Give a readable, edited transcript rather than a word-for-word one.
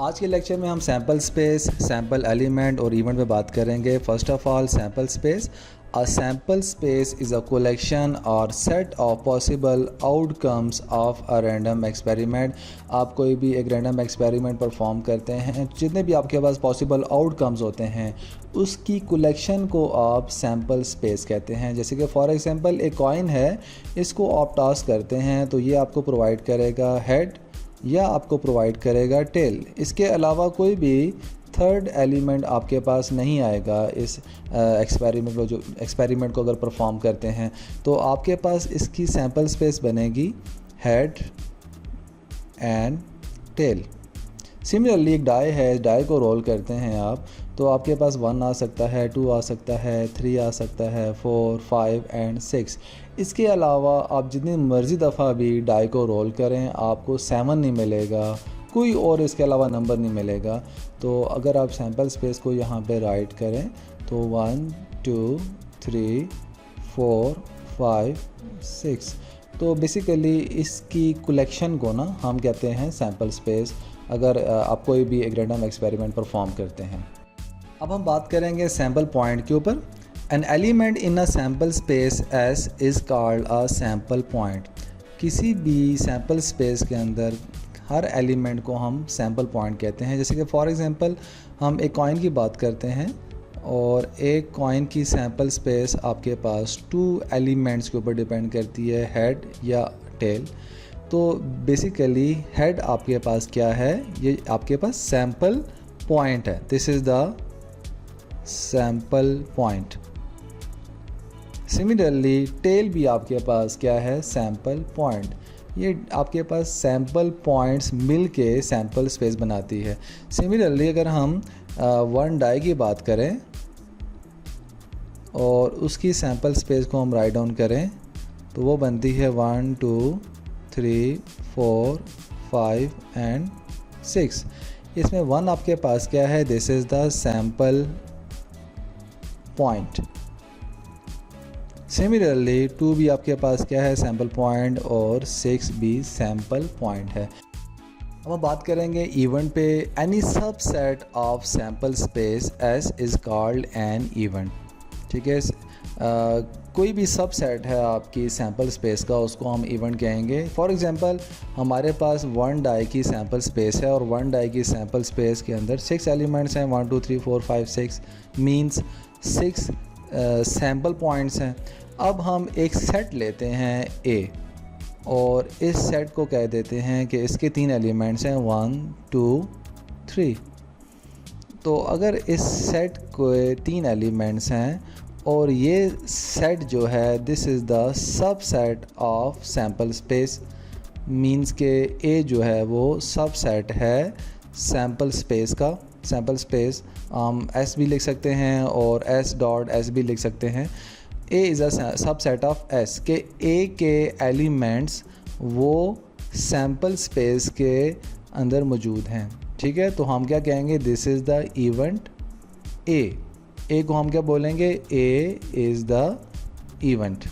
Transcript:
आज के लेक्चर में हम सैम्पल स्पेस, सैम्पल एलिमेंट और इवेंट पे बात करेंगे। First of all sample space. A sample space is a collection और set of possible outcomes of a random experiment. आप कोई भी एक रैंडम एक्सपेरिमेंट परफॉर्म करते हैं, जितने भी आपके पास पॉसिबल आउटकम्स होते हैं उसकी कलेक्शन को आप सैम्पल स्पेस कहते हैं। जैसे कि फॉर एग्जांपल एक कॉइन है, इसको आप टॉस करते हैं तो ये आपको प्रोवाइड करेगा हेड या आपको प्रोवाइड करेगा टेल। इसके अलावा कोई भी थर्ड एलिमेंट आपके पास नहीं आएगा इस एक्सपेरिमेंट को अगर परफॉर्म करते हैं। तो आपके पास इसकी सैम्पल स्पेस बनेगी हेड एंड टेल। सिमिलरली एक डाई है, डाई को रोल करते हैं आप तो आपके पास 1 आ सकता है, 2 आ सकता है, 3 आ सकता है, 4, 5 एंड 6। इसके अलावा आप जितनी मर्ज़ी दफ़ा भी डाई को रोल करें आपको 7 नहीं मिलेगा, कोई और इसके अलावा नंबर नहीं मिलेगा। तो अगर आप सैम्पल स्पेस को यहाँ पे राइट करें तो 1, 2, 3, 4, 5, 6, तो बेसिकली इसकी कलेक्शन को ना हम कहते हैं सैम्पल स्पेस, अगर आप कोई भी एक रैंडम एक्सपेरिमेंट परफॉर्म करते हैं। अब हम बात करेंगे सैम्पल पॉइंट के ऊपर। An element in a sample space S is called a sample point. किसी भी सैम्पल स्पेस के अंदर हर एलिमेंट को हम सैम्पल पॉइंट कहते हैं। जैसे कि फॉर एग्जांपल हम एक कॉइन की बात करते हैं और एक कॉइन की सैम्पल स्पेस आपके पास 2 एलिमेंट्स के ऊपर डिपेंड करती है, हेड या टेल। तो बेसिकली हेड आपके पास क्या है, ये आपके पास सैम्पल पॉइंट है। This is the sample point. Similarly tail भी आपके पास क्या है, सैम्पल पॉइंट। ये आपके पास सैम्पल पॉइंट्स मिल के सैम्पल स्पेस बनाती है। सिमिलरली अगर हम वन डाई की बात करें और उसकी सैम्पल स्पेस को हम राइट डाउन करें तो वो बनती है 1, 2, 3, 4, 5 एंड 6। इसमें 1 आपके पास क्या है, this is the sample point. Similarly 2 भी आपके पास क्या है, सैम्पल पॉइंट, और 6 भी सैम्पल पॉइंट है। अब हम बात करेंगे इवेंट पे। Any subset of sample space S is called an event. ठीक है, कोई भी सबसेट है आपकी सैम्पल स्पेस का, उसको हम इवेंट कहेंगे। फॉर एग्जांपल हमारे पास 1 डाई की सैम्पल स्पेस है और 1 डाई की सैम्पल स्पेस के अंदर 6 एलिमेंट्स हैं, 1, 2, 3, 4, 5, 6 मीन्स 6 सैम्पल पॉइंट्स हैं। अब हम एक सेट लेते हैं ए और इस सेट को कह देते हैं कि इसके 3 एलिमेंट्स हैं, 1, 2, 3। तो अगर इस सेट के 3 एलिमेंट्स हैं और ये सेट जो है this is the subset of sample space, means के ए जो है वो सबसेट है सैम्पल स्पेस का। सैम्पल स्पेस हम एस भी लिख सकते हैं और एस डॉट एस भी लिख सकते हैं। A is a subset of S, के ए के एलिमेंट्स वो सैम्पल स्पेस के अंदर मौजूद हैं। ठीक है, तो हम क्या कहेंगे, this is the event A को हम क्या बोलेंगे, ए इज़ द इवेंट।